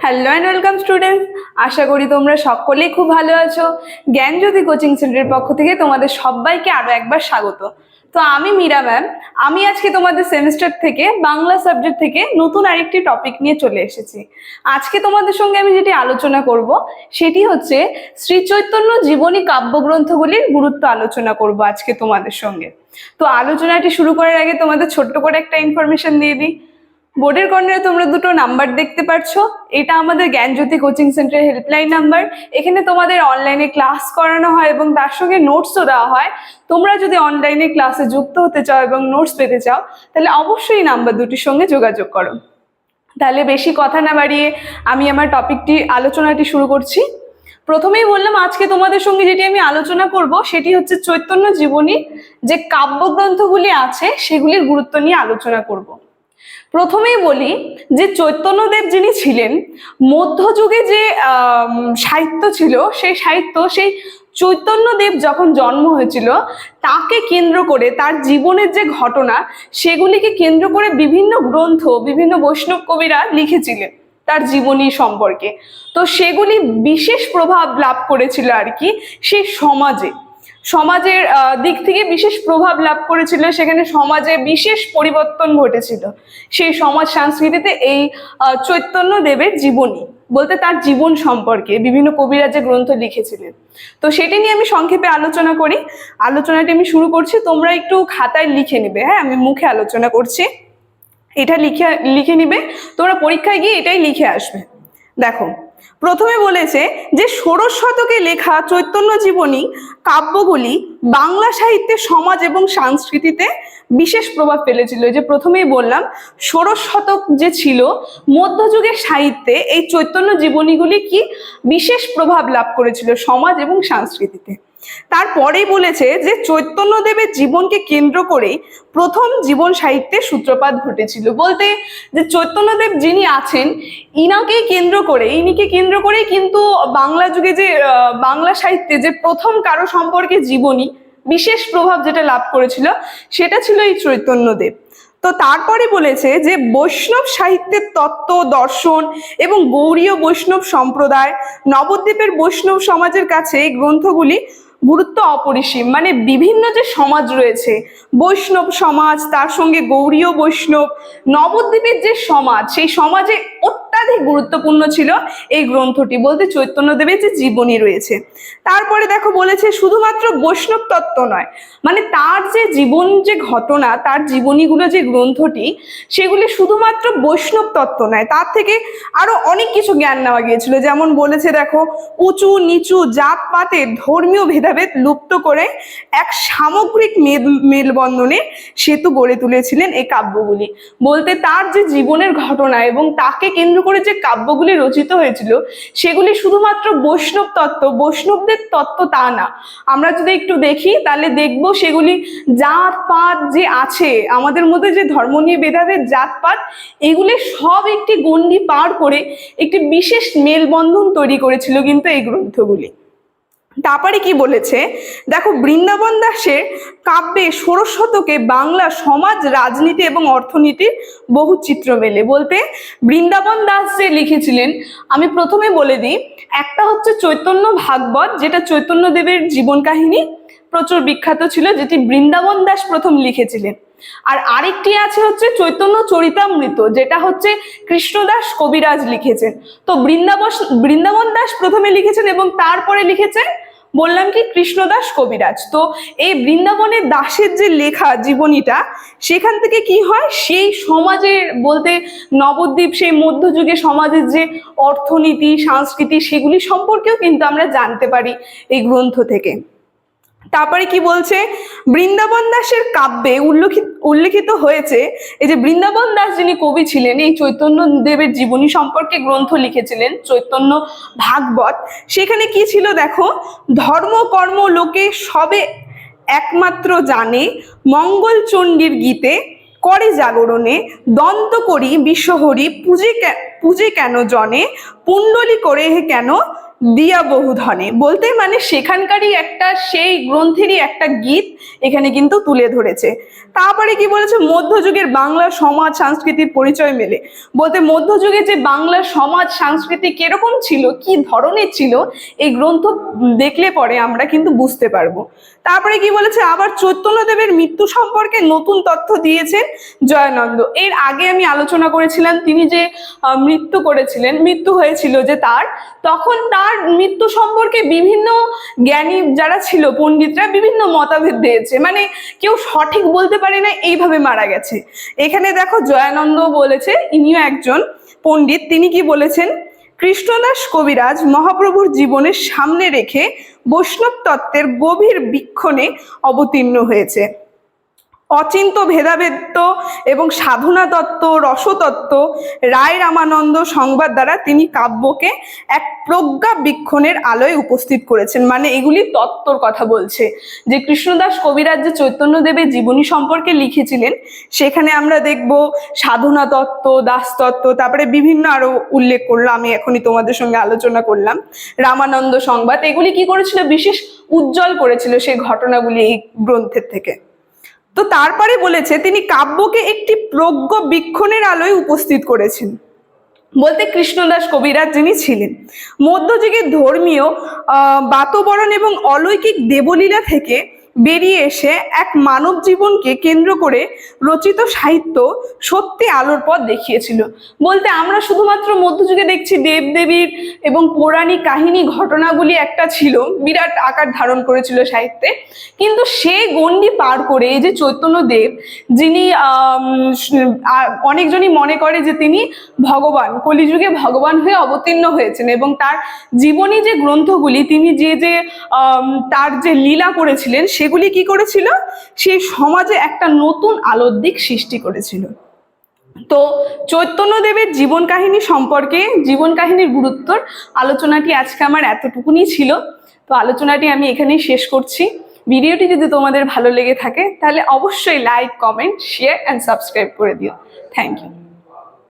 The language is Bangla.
হ্যালো অ্যান্ড ওয়েলকাম স্টুডেন্টস, আশা করি তোমরা সকলেই খুব ভালো আছো। জ্ঞানজ্যোতি কোচিং সেন্টারের পক্ষ থেকে তোমাদের সবাইকে আরো একবার স্বাগত। তো আমি মীরা ম্যাম, আমি আজকে তোমাদের সেমিস্টার থেকে বাংলা সাবজেক্ট থেকে নতুন আরেকটি টপিক নিয়ে চলে এসেছি। আজকে তোমাদের সঙ্গে আমি যেটি আলোচনা করব সেটি হচ্ছে শ্রী চৈতন্য জীবনী কাব্যগ্রন্থগুলির গুরুত্ব আলোচনা করব আজকে তোমাদের সঙ্গে। তো আলোচনাটি শুরু করার আগে তোমাদের ছোট্ট করে একটা ইনফরমেশন দিয়ে দিই। বোর্ডের কর্নারে তোমরা দুটো নাম্বার দেখতে পাচ্ছ, এটা আমাদের জ্ঞানজ্যোতি কোচিং সেন্টারের হেল্পলাইন নাম্বার। এখানে তোমাদের অনলাইনে ক্লাস করানো হয় এবং তার সঙ্গে নোটসও দেওয়া হয়। তোমরা যদি অনলাইনে ক্লাসে যুক্ত হতে চাও এবং নোটস পেতে চাও তাহলে অবশ্যই নাম্বার দুটির সঙ্গে যোগাযোগ করো। তাহলে বেশি কথা না বাড়িয়ে আমি আমার আলোচনাটি শুরু করছি। প্রথমেই বললাম আজকে তোমাদের সঙ্গে যেটি আমি আলোচনা করব সেটি হচ্ছে চৈতন্য জীবনী যে কাব্যগ্রন্থগুলি আছে সেগুলির গুরুত্ব নিয়ে আলোচনা করব। প্রথমেই বলি যে চৈতন্যদেব যিনি ছিলেন, মধ্যযুগে যে সাহিত্য ছিল সেই চৈতন্যদেব যখন জন্ম হয়েছিল তাকে কেন্দ্র করে তার জীবনের যে ঘটনা সেগুলিকে কেন্দ্র করে বিভিন্ন গ্রন্থ বিভিন্ন বৈষ্ণব কবিরা লিখেছিলেন তার জীবনী সম্পর্কে। তো সেগুলি বিশেষ প্রভাব লাভ করেছিল আর কি সেই সমাজের দিক থেকে বিশেষ প্রভাব লাভ করেছিল, সেখানে সমাজে বিশেষ পরিবর্তন ঘটেছিল। সেই সমাজ সংস্কৃতিতে এই চৈতন্যদেবের জীবনী বলতে তার জীবন সম্পর্কে বিভিন্ন কবিরা যে গ্রন্থ লিখেছিলেন। তো সেটি নিয়ে আমি সংক্ষেপে আলোচনা করি। আলোচনাটি আমি শুরু করছি, তোমরা একটু খাতায় লিখে নিবে। হ্যাঁ, আমি মুখে আলোচনা করছি, এটা লিখে নিবে, তোমরা পরীক্ষায় গিয়ে এটাই লিখে আসবে। দেখো, প্রথমে বলেছে যে ষোড়শ শতকে লেখা চৈতন্য জীবনী কাব্যগুলি বাংলা সাহিত্যে সমাজ এবং সংস্কৃতিতে বিশেষ প্রভাব ফেলেছিল। যে প্রথমেই বললাম ষোড়শ শতক যে ছিল মধ্যযুগের সাহিত্যে এই চৈতন্য জীবনীগুলি কি বিশেষ প্রভাব লাভ করেছিল সমাজ এবং সংস্কৃতিতে। তারপরেই বলেছে যে চৈতন্যদেবের জীবনকে কেন্দ্র করেই প্রথম জীবন সাহিত্যের সূত্রপাত ঘটেছিল। বলতে যে চৈতন্যদেব যিনি আছেন ইনিকে কেন্দ্র করেই কিন্তু বাংলা যুগে যে বাংলা সাহিত্যে যে প্রথম কারো সম্পর্কে জীবনী বিশেষ প্রভাব যেটা লাভ করেছিল সেটা ছিল এই চৈতন্যদেব। তো তারপরে বলেছে যে বৈষ্ণব সাহিত্যের তত্ত্ব দর্শন এবং গৌড়ীয় বৈষ্ণব সম্প্রদায় নবদ্বীপের বৈষ্ণব সমাজের কাছে এই গ্রন্থগুলি গুরুত্ব অপরিসীম। মানে বিভিন্ন যে সমাজ রয়েছে, বৈষ্ণব সমাজ, তার সঙ্গে গৌড়ীয় বৈষ্ণব, নবদ্বীপের যে সমাজ, সেই সমাজে অত্যাধিক গুরুত্বপূর্ণ ছিল এই গ্রন্থটি, বলতে চৈতন্যদেবের যে জীবনী রয়েছে। তারপরে দেখো বলেছে শুধুমাত্র বৈষ্ণব তত্ত্ব নয়, মানে তার যে জীবন যে ঘটনা, তার জীবনীগুলো যে গ্রন্থটি সেগুলি শুধুমাত্র বৈষ্ণব তত্ত্ব নয়, তার থেকে আরো অনেক কিছু জ্ঞান নেওয়া গিয়েছিল। যেমন বলেছে দেখো, উঁচু নিচু জাতপাতের ধর্মীয় ভেদাভেদ লুপ্ত করে এক সামগ্রিক মেলবন্ধনে সেতু গড়ে তুলেছিলেন এই কাব্যগুলি। বলতে তার যে জীবনের ঘটনা এবং তাকে কেন্দ্র করে যে কাব্যগুলি রচিত হয়েছিল সেগুলি শুধুমাত্র বৈষ্ণবদের তত্ত্ব তা না। আমরা যদি একটু দেখি তাহলে দেখবো সেগুলি জাতপাত যে আছে আমাদের মধ্যে, যে ধর্ম নিয়ে ভেদাভেদ জাতপাত, এগুলি সব একটি গণ্ডি পার করে একটি বিশেষ মেলবন্ধন তৈরি করেছিল কিন্তু এই গ্রন্থগুলি। তারপরে কি বলেছে দেখো, বৃন্দাবন দাসের কাব্যে ষোড়শ শতকে বাংলা সমাজ রাজনীতি এবং অর্থনীতির বহু চিত্র মেলে। বলতে বৃন্দাবন দাস যে লিখেছিলেন, আমি প্রথমে বলে দিই, একটা হচ্ছে চৈতন্য ভাগবত, যেটা চৈতন্যদেবের জীবন কাহিনী প্রচুর বিখ্যাত ছিল, যেটি বৃন্দাবন দাস প্রথম লিখেছিলেন। আর আরেকটি আছে হচ্ছে চৈতন্য চরিতামৃত, যেটা হচ্ছে কৃষ্ণদাস কবিরাজ লিখেছেন। তো বৃন্দাবন দাস প্রথমে লিখেছেন এবং তারপরে লিখেছেন বললাম কি কৃষ্ণদাস কবিরাজ। তো এই বৃন্দাবনের দাসের যে লেখা জীবনীটা, সেখান থেকে কি হয়, সেই সমাজের বলতে নবদ্বীপ সেই মধ্যযুগে সমাজের যে অর্থনীতি সংস্কৃতি সেগুলি সম্পর্কেও কিন্তু আমরা জানতে পারি এই গ্রন্থ থেকে। তারপরে কি বলছে, বৃন্দাবন দাসের কাব্যে উল্লেখিত হয়েছে এই যে বৃন্দাবন দাস যিনি কবি ছিলেন এই চৈতন্য দেবের জীবনী সম্পর্কে গ্রন্থ লিখেছিলেন চৈতন্য ভাগবত। সেখানে কি ছিল দেখো, ধর্ম কর্ম লোকে সবে একমাত্র জানে, মঙ্গল চণ্ডীর গীতে করে জাগরণে, দন্ত করি বিশ্বহরি পূজে কেন জনে, পুণ্ডলি করে হে কেন দিয়া বহু ধনে। বলতে মানে সেখানকারই একটা সেই গ্রন্থেরই একটা গীত এখানে কিন্তু তুলে ধরেছে। তারপরে কি বলেছে, মধ্যযুগের বাংলা সমাজ সংস্কৃতির পরিচয় মেলে। বলতে মধ্যযুগে যে বাংলার সমাজ সংস্কৃতি কিরকম ছিল, কি ধরনের ছিল, এই গ্রন্থ দেখলে পরে আমরা কিন্তু বুঝতে পারবো। তারপরে কি বলেছে, আবার চৈতন্যদেবের মৃত্যু সম্পর্কে নতুন তথ্য দিয়েছেন জয়ানন্দ। এর আগে আমি আলোচনা করেছিলাম তিনি যে মৃত্যু হয়েছিল যে তার, তখন তার মৃত্যু সম্পর্কে বিভিন্ন জ্ঞানী যারা ছিল পণ্ডিতরা বিভিন্ন মতভেদ দিয়েছে, মানে কেউ সঠিক বলতে পারে না এইভাবে মারা গেছে। এখানে দেখো জয়ানন্দ বলেছে, ইনিও একজন পণ্ডিত, তিনি কি বলেছেন, কৃষ্ণদাস কবিরাজ মহাপ্রভুর জীবনের সামনে রেখে বৈষ্ণব তত্ত্বের গভীর বীক্ষণে অবতীর্ণ হয়েছে। অচিন্ত ভেদাভেদ এবং সাধনা তত্ত্ব, রসতত্ত্ব, রায় রামানন্দ সংবাদ দ্বারা তিনি কাব্যকে এক প্রজ্ঞা বীক্ষণের আলোয় উপস্থিত করেছেন। মানে এগুলি তত্ত্বর কথা বলছে, যে কৃষ্ণদাস কবিরাজ যে চৈতন্যদেবের জীবনী সম্পর্কে লিখেছিলেন, সেখানে আমরা দেখব সাধনা তত্ত্ব, দাসতত্ত্ব, তারপরে বিভিন্ন আরো উল্লেখ করলো, আমি এখনই তোমাদের সঙ্গে আলোচনা করলাম, রামানন্দ সংবাদ, এগুলি কি করেছিল, বিশেষ উজ্জ্বল করেছিল সেই ঘটনাগুলি এই গ্রন্থের থেকে। তো তারপরে বলেছে তিনি কাব্যকে একটি প্রজ্ঞ বীক্ষণের আলোয় উপস্থিত করেছেন। বলতে কৃষ্ণদাস কবিরাজ যিনি ছিলেন, মধ্যযুগের ধর্মীয় বাতাবরণ এবং অলৌকিক দেবলীলা থেকে বেরিয়ে এসে এক মানব জীবনকে কেন্দ্র করে রচিত সাহিত্য সত্যি আলোর পথ দেখিয়েছিল। বলতে আমরা শুধুমাত্র মধ্যযুগে দেখছি দেবদেবীর এবং পৌরাণিক কাহিনী ঘটনাগুলি একটা ছিল, বিরাট আকার ধারণ করেছিল সাহিত্যে, কিন্তু সে গণ্ডি পার করে এই যে চৈতন্যদেব, যিনি অনেকজনই মনে করে যে তিনি ভগবান, কলিযুগে ভগবান হয়ে অবতীর্ণ হয়েছেন, এবং তার জীবনী যে গ্রন্থগুলি, তিনি যে তার যে লীলা করেছিলেন, সেগুলি কি করেছিল, সেই সমাজে একটা নতুন আলোর দিক সৃষ্টি করেছিল। তো চৈতন্যদেবের জীবন কাহিনী সম্পর্কে, জীবন কাহিনীর গুরুত্বর আলোচনাটি আজকে আমার এতটুকুনি ছিল। তো আলোচনাটি আমি এখানেই শেষ করছি। ভিডিওটি যদি তোমাদের ভালো লেগে থাকে তাহলে অবশ্যই like, comment, share and subscribe করে দিও। Thank you.